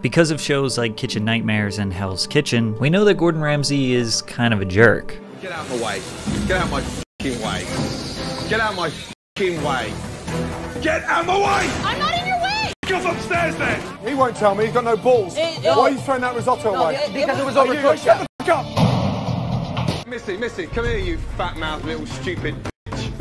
Because of shows like Kitchen Nightmares and Hell's Kitchen, we know that Gordon Ramsay is kind of a jerk. Get out of my way. Get out of my f***ing way. Get out of my f***ing way. Get out of my way! I'm not in your way! Get upstairs then! He won't tell me, he's got no balls. Why are you throwing that risotto away? Because it was overcooked. Shut the fuck up! Missy, come here, you fat-mouthed little stupid bitch.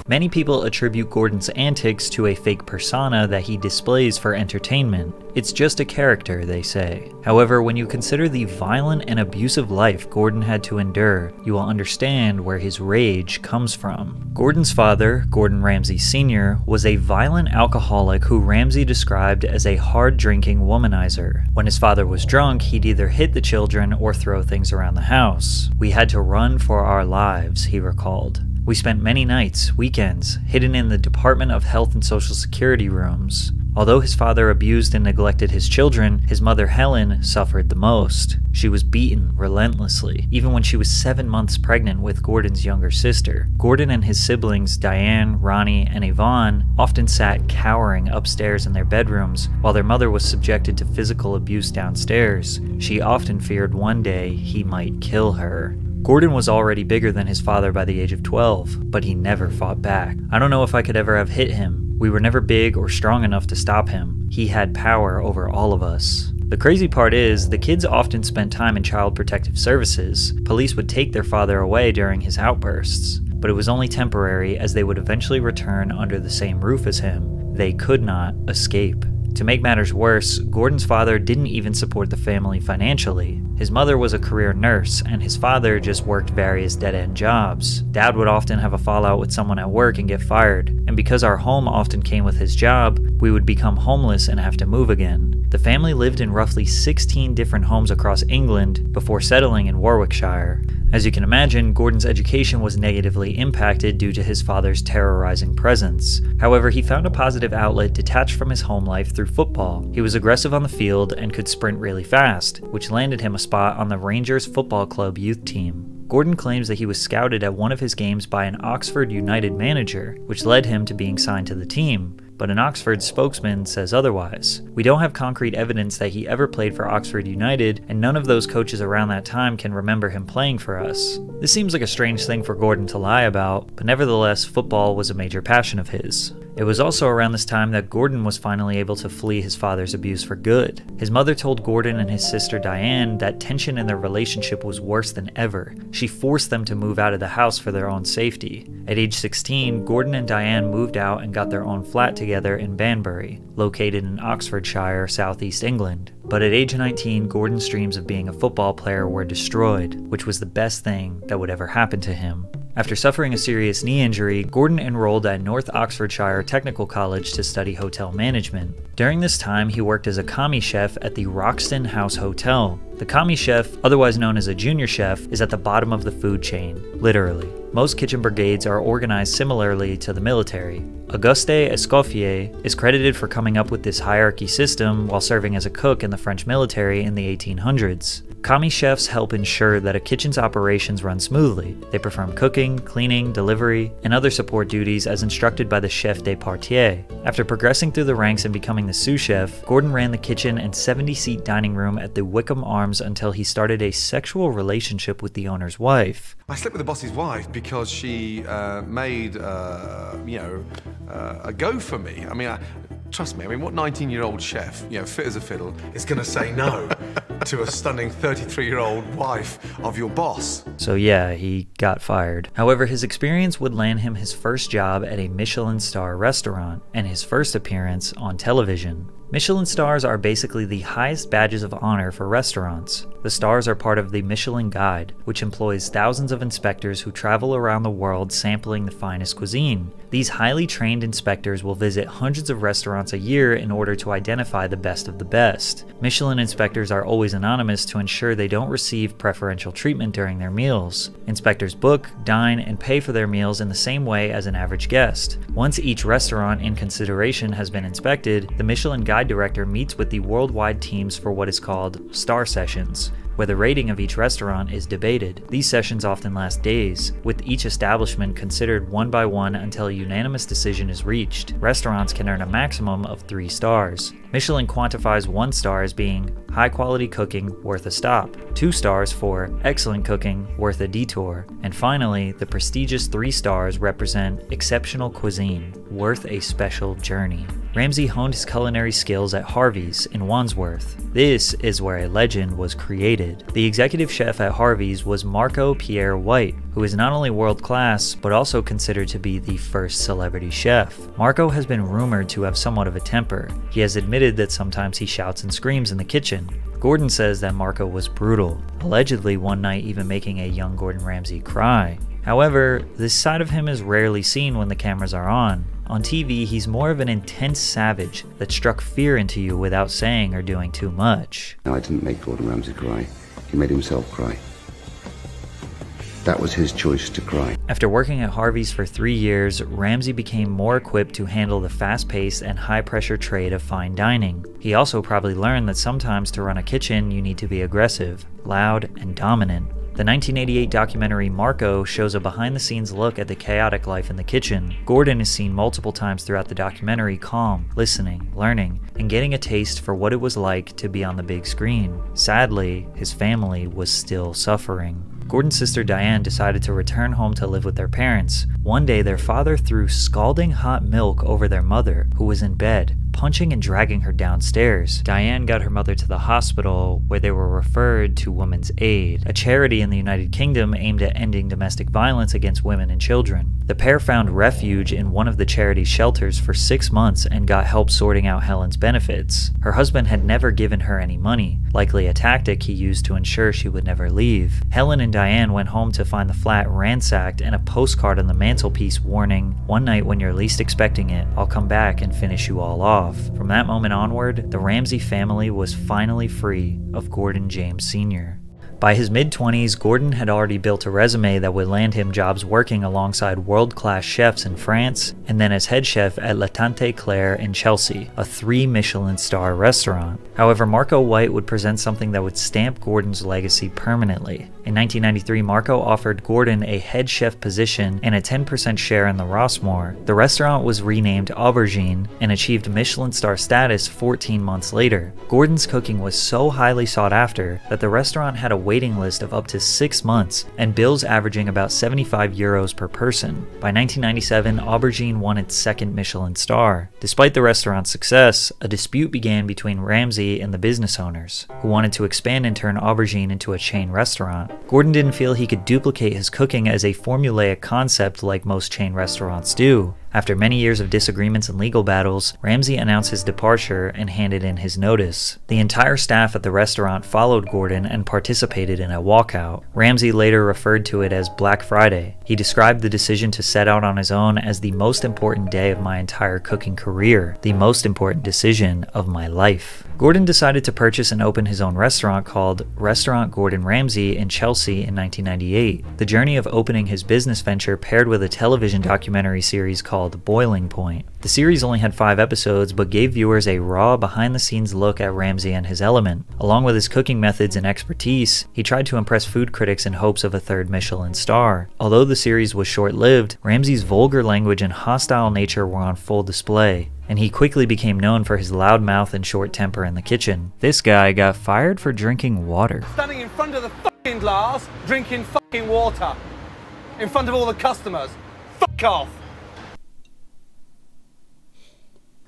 Many people attribute Gordon's antics to a fake persona that he displays for entertainment. It's just a character, they say. However, when you consider the violent and abusive life Gordon had to endure, you will understand where his rage comes from. Gordon's father, Gordon Ramsay Sr., was a violent alcoholic who Ramsay described as a hard-drinking womanizer. When his father was drunk, he'd either hit the children or throw things around the house. "We had to run for our lives," he recalled. "We spent many nights, weekends, hidden in the Department of Health and Social Security rooms." Although his father abused and neglected his children, his mother Helen suffered the most. She was beaten relentlessly, even when she was 7 months pregnant with Gordon's younger sister. Gordon and his siblings, Diane, Ronnie, and Yvonne, often sat cowering upstairs in their bedrooms while their mother was subjected to physical abuse downstairs. She often feared one day he might kill her. Gordon was already bigger than his father by the age of 12, but he never fought back. "I don't know if I could ever have hit him. We were never big or strong enough to stop him. He had power over all of us." The crazy part is, the kids often spent time in Child Protective Services. Police would take their father away during his outbursts, but it was only temporary, as they would eventually return under the same roof as him. They could not escape. To make matters worse, Gordon's father didn't even support the family financially. His mother was a career nurse, and his father just worked various dead-end jobs. Dad would often have a fallout with someone at work and get fired, and because our home often came with his job, we would become homeless and have to move again. The family lived in roughly 16 different homes across England before settling in Warwickshire. As you can imagine, Gordon's education was negatively impacted due to his father's terrorizing presence. However, he found a positive outlet detached from his home life through football. He was aggressive on the field and could sprint really fast, which landed him a spot on the Rangers Football Club youth team. Gordon claims that he was scouted at one of his games by an Oxford United manager, which led him to being signed to the team. But an Oxford spokesman says otherwise. "We don't have concrete evidence that he ever played for Oxford United, and none of those coaches around that time can remember him playing for us." This seems like a strange thing for Gordon to lie about, but nevertheless, football was a major passion of his. It was also around this time that Gordon was finally able to flee his father's abuse for good. His mother told Gordon and his sister Diane that tension in their relationship was worse than ever. She forced them to move out of the house for their own safety. At age 16, Gordon and Diane moved out and got their own flat together in Banbury, located in Oxfordshire, southeast England. But at age 19, Gordon's dreams of being a football player were destroyed, which was the best thing that would ever happen to him. After suffering a serious knee injury, Gordon enrolled at North Oxfordshire Technical College to study hotel management. During this time, he worked as a commis chef at the Roxton House Hotel. The commis chef, otherwise known as a junior chef, is at the bottom of the food chain, literally. Most kitchen brigades are organized similarly to the military. Auguste Escoffier is credited for coming up with this hierarchy system while serving as a cook in the French military in the 1800s. Commis chefs help ensure that a kitchen's operations run smoothly. They perform cooking, cleaning, delivery, and other support duties as instructed by the chef de partie. After progressing through the ranks and becoming the sous chef, Gordon ran the kitchen and 70-seat dining room at the Wickham Arms until he started a sexual relationship with the owner's wife. I slept with the boss's wife because she made, a go for me. I mean, trust me, what 19-year-old chef, fit as a fiddle, is going to say no to a stunning 33-year-old wife of your boss? So yeah, he got fired. However, his experience would land him his first job at a Michelin star restaurant and his first appearance on television. Michelin stars are basically the highest badges of honor for restaurants. The stars are part of the Michelin Guide, which employs thousands of inspectors who travel around the world sampling the finest cuisine. These highly trained inspectors will visit hundreds of restaurants a year in order to identify the best of the best. Michelin inspectors are always anonymous to ensure they don't receive preferential treatment during their meals. Inspectors book, dine, and pay for their meals in the same way as an average guest. Once each restaurant in consideration has been inspected, the Michelin Guide director meets with the worldwide teams for what is called star sessions. where the rating of each restaurant is debated. These sessions often last days, with each establishment considered one by one until a unanimous decision is reached. Restaurants can earn a maximum of 3 stars. Michelin quantifies 1 star as being high quality cooking worth a stop, 2 stars for excellent cooking worth a detour, and finally, the prestigious 3 stars represent exceptional cuisine worth a special journey. Ramsay honed his culinary skills at Harvey's in Wandsworth. This is where a legend was created. The executive chef at Harvey's was Marco Pierre White, who is not only world-class, but also considered to be the first celebrity chef. Marco has been rumored to have somewhat of a temper. He has admitted that sometimes he shouts and screams in the kitchen. Gordon says that Marco was brutal, allegedly one night even making a young Gordon Ramsay cry. However, this side of him is rarely seen when the cameras are on. On TV, he's more of an intense savage that struck fear into you without saying or doing too much. I didn't make Gordon Ramsay cry. He made himself cry. That was his choice to cry. After working at Harvey's for 3 years, Ramsay became more equipped to handle the fast-paced and high-pressure trade of fine dining. He also probably learned that sometimes to run a kitchen you need to be aggressive, loud, and dominant. The 1988 documentary Marco shows a behind-the-scenes look at the chaotic life in the kitchen. Gordon is seen multiple times throughout the documentary calm, listening, learning, and getting a taste for what it was like to be on the big screen. Sadly, his family was still suffering. Gordon's sister Diane decided to return home to live with their parents. One day, their father threw scalding hot milk over their mother, who was in bed, punching and dragging her downstairs. Diane got her mother to the hospital, where they were referred to Women's Aid, a charity in the United Kingdom aimed at ending domestic violence against women and children. The pair found refuge in one of the charity's shelters for 6 months and got help sorting out Helen's benefits. Her husband had never given her any money, likely a tactic he used to ensure she would never leave. Helen and Diane went home to find the flat ransacked and a postcard on the mantelpiece warning, "One night when you're least expecting it, I'll come back and finish you all off." From that moment onward, the Ramsay family was finally free of Gordon James Sr. By his mid-20s, Gordon had already built a resume that would land him jobs working alongside world-class chefs in France, and then as head chef at La Tante Claire in Chelsea, a 3 Michelin star restaurant. However, Marco White would present something that would stamp Gordon's legacy permanently. In 1993, Marco offered Gordon a head chef position and a 10% share in the Rossmore. The restaurant was renamed Aubergine and achieved Michelin star status 14 months later. Gordon's cooking was so highly sought after that the restaurant had a waiting list of up to 6 months and bills averaging about €75 per person. By 1997, Aubergine won its 2nd Michelin star. Despite the restaurant's success, a dispute began between Ramsay and the business owners, who wanted to expand and turn Aubergine into a chain restaurant. Gordon didn't feel he could duplicate his cooking as a formulaic concept like most chain restaurants do. After many years of disagreements and legal battles, Ramsay announced his departure and handed in his notice. The entire staff at the restaurant followed Gordon and participated in a walkout. Ramsay later referred to it as Black Friday. He described the decision to set out on his own as the most important day of my entire cooking career, the most important decision of my life. Gordon decided to purchase and open his own restaurant called Restaurant Gordon Ramsay in Chelsea in 1998. The journey of opening his business venture paired with a television documentary series called Boiling Point. The series only had 5 episodes, but gave viewers a raw, behind-the-scenes look at Ramsay and his element. Along with his cooking methods and expertise, he tried to impress food critics in hopes of a 3rd Michelin star. Although the series was short-lived, Ramsay's vulgar language and hostile nature were on full display, and he quickly became known for his loud mouth and short temper in the kitchen. This guy got fired for drinking water. Standing in front of the fucking glass, drinking fucking water. In front of all the customers. Fuck off!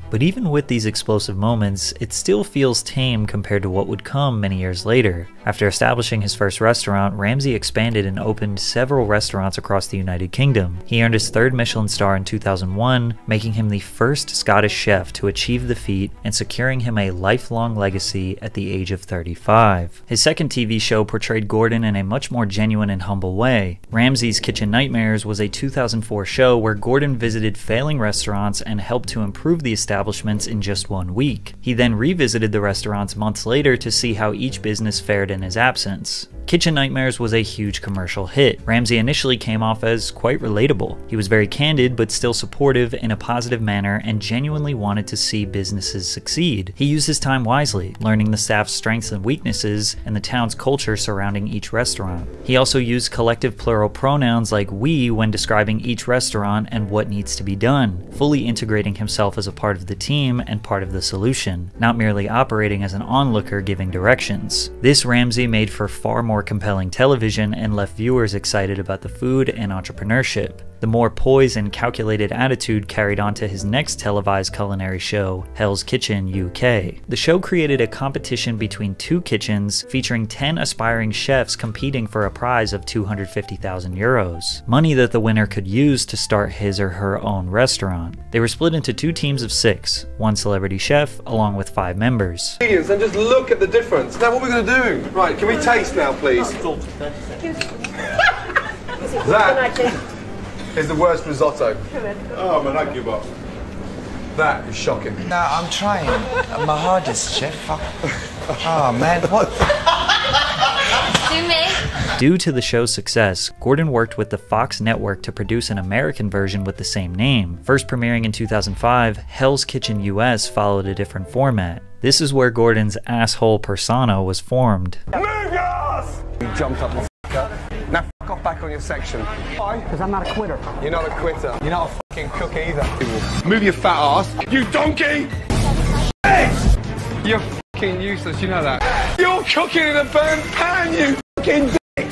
But even with these explosive moments, it still feels tame compared to what would come many years later. After establishing his first restaurant, Ramsay expanded and opened several restaurants across the United Kingdom. He earned his 3rd Michelin star in 2001, making him the first Scottish chef to achieve the feat and securing him a lifelong legacy at the age of 35. His 2nd TV show portrayed Gordon in a much more genuine and humble way. Ramsay's Kitchen Nightmares was a 2004 show where Gordon visited failing restaurants and helped to improve the establishments in just 1 week. He then revisited the restaurants months later to see how each business fared in his absence. Kitchen Nightmares was a huge commercial hit. Ramsay initially came off as quite relatable. He was very candid but still supportive in a positive manner and genuinely wanted to see businesses succeed. He used his time wisely, learning the staff's strengths and weaknesses and the town's culture surrounding each restaurant. He also used collective plural pronouns like we when describing each restaurant and what needs to be done, fully integrating himself as a part of the team and part of the solution, not merely operating as an onlooker giving directions. This Ramsay made for far more compelling television and left viewers excited about the food and entrepreneurship. The more poised and calculated attitude carried on to his next televised culinary show, Hell's Kitchen UK. The show created a competition between two kitchens featuring 10 aspiring chefs competing for a prize of €250,000, money that the winner could use to start his or her own restaurant. They were split into two teams of 6, one celebrity chef along with 5 members. And just look at the difference. Now what we're going to do? Right, can we taste now, please? That is the worst risotto. Oh man, I give up. That is shocking. No, I'm trying. My hardest, chef. Oh man, what? Due to the show's success, Gordon worked with the Fox network to produce an American version with the same name. First premiering in 2005, Hell's Kitchen US followed a different format. This is where Gordon's asshole persona was formed. Move your ass! You jumped up the f***er. Now f*** off back on your section. Why? Because I'm not a quitter. You're not a quitter. You're not a fucking cook either. Move your fat ass, you donkey! You're fucking useless, you know that. You're cooking in a burnt pan, you fucking dick!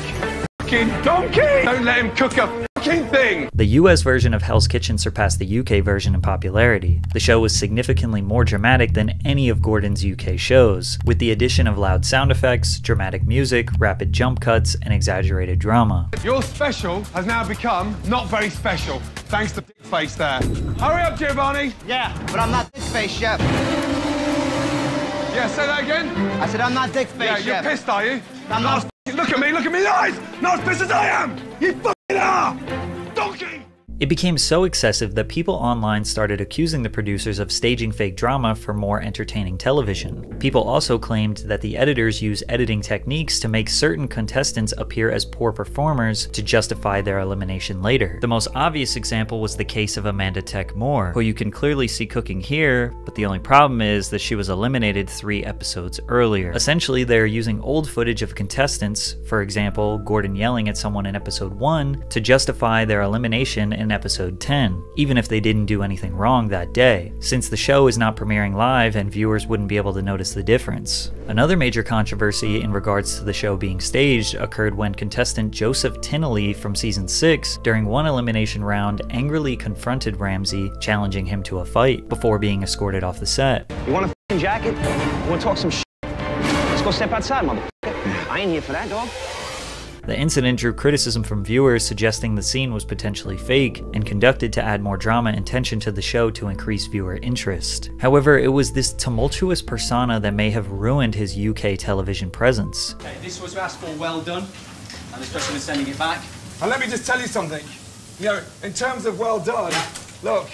Fucking donkey! Don't let him cook a fucking thing! The US version of Hell's Kitchen surpassed the UK version in popularity. The show was significantly more dramatic than any of Gordon's UK shows, with the addition of loud sound effects, dramatic music, rapid jump cuts, and exaggerated drama. Your special has now become not very special, thanks to dick face there. Hurry up, Giovanni! Yeah, but I'm not dick face, chef. Yeah, say that again? I said I'm not dick face, Yeah, chef. you're pissed, are you? I'm not. Look at me in the eyes! Not as pissed as I am! You fucking are! Donkey! It became so excessive that people online started accusing the producers of staging fake drama for more entertaining television. People also claimed that the editors use editing techniques to make certain contestants appear as poor performers to justify their elimination later. The most obvious example was the case of Amanda Teck Moore, who you can clearly see cooking here, but the only problem is that she was eliminated 3 episodes earlier. Essentially, they're using old footage of contestants, for example, Gordon yelling at someone in episode 1, to justify their elimination in episode 10, even if they didn't do anything wrong that day, since the show is not premiering live and viewers wouldn't be able to notice the difference. Another major controversy in regards to the show being staged occurred when contestant Joseph Tinnelly from season 6, during one elimination round, angrily confronted Ramsay, challenging him to a fight, before being escorted off the set. You want a f***ing jacket? You want to talk some shit? Let's go step outside, motherfucker. I ain't here for that, dog. The incident drew criticism from viewers suggesting the scene was potentially fake and conducted to add more drama and tension to the show to increase viewer interest. However, it was this tumultuous persona that may have ruined his UK television presence. Okay, this was asked for, well done, and this person is sending it back. And let me just tell you something. You know, in terms of well done, look,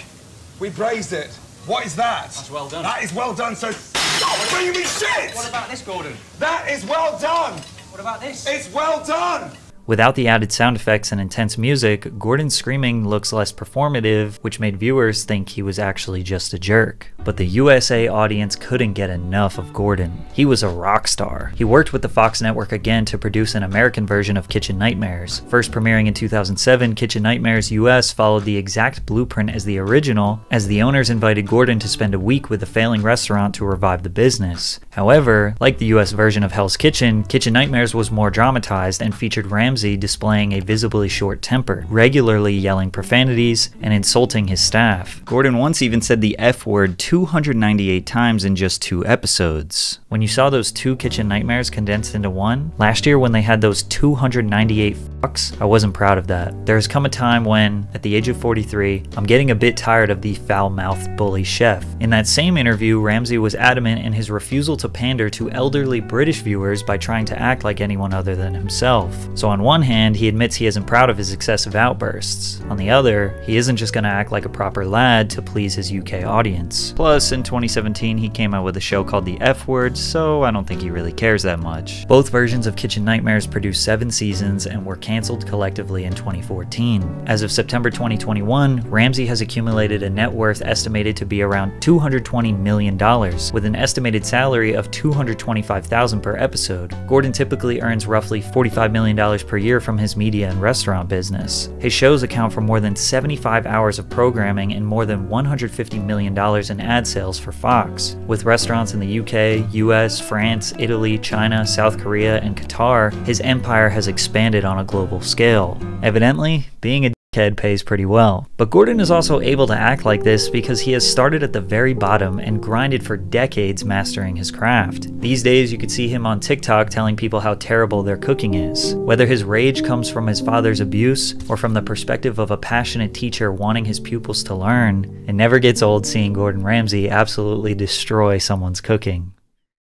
we praised it. What is that? That's well done. That is well done, so stop bringing me shit! What about this, Gordon? That is well done! What about this? It's well done! Without the added sound effects and intense music, Gordon's screaming looks less performative, which made viewers think he was actually just a jerk. But the USA audience couldn't get enough of Gordon. He was a rock star. He worked with the Fox network again to produce an American version of Kitchen Nightmares. First premiering in 2007, Kitchen Nightmares US followed the exact blueprint as the original, as the owners invited Gordon to spend a week with a failing restaurant to revive the business. However, like the US version of Hell's Kitchen, Kitchen Nightmares was more dramatized and featured Ramsay displaying a visibly short temper, regularly yelling profanities and insulting his staff. Gordon once even said the F word 298 times in just 2 episodes. When you saw those 2 Kitchen Nightmares condensed into one, last year when they had those 298 fucks, I wasn't proud of that. There has come a time when, at the age of 43, I'm getting a bit tired of the foul-mouthed bully chef. In that same interview, Ramsay was adamant in his refusal to pander to elderly British viewers by trying to act like anyone other than himself. So on On one hand, he admits he isn't proud of his excessive outbursts. On the other, he isn't just gonna act like a proper lad to please his UK audience. Plus, in 2017, he came out with a show called The F Word, so I don't think he really cares that much. Both versions of Kitchen Nightmares produced 7 seasons and were cancelled collectively in 2014. As of September 2021, Ramsay has accumulated a net worth estimated to be around $220 million, with an estimated salary of $225,000 per episode. Gordon typically earns roughly $45 million per year from his media and restaurant business. His shows account for more than 75 hours of programming and more than $150 million in ad sales for Fox. With restaurants in the UK, US, France, Italy, China, South Korea, and Qatar, his empire has expanded on a global scale. Evidently, being a dickhead pays pretty well. But Gordon is also able to act like this because he has started at the very bottom and grinded for decades mastering his craft. These days you could see him on TikTok telling people how terrible their cooking is. Whether his rage comes from his father's abuse or from the perspective of a passionate teacher wanting his pupils to learn, it never gets old seeing Gordon Ramsay absolutely destroy someone's cooking.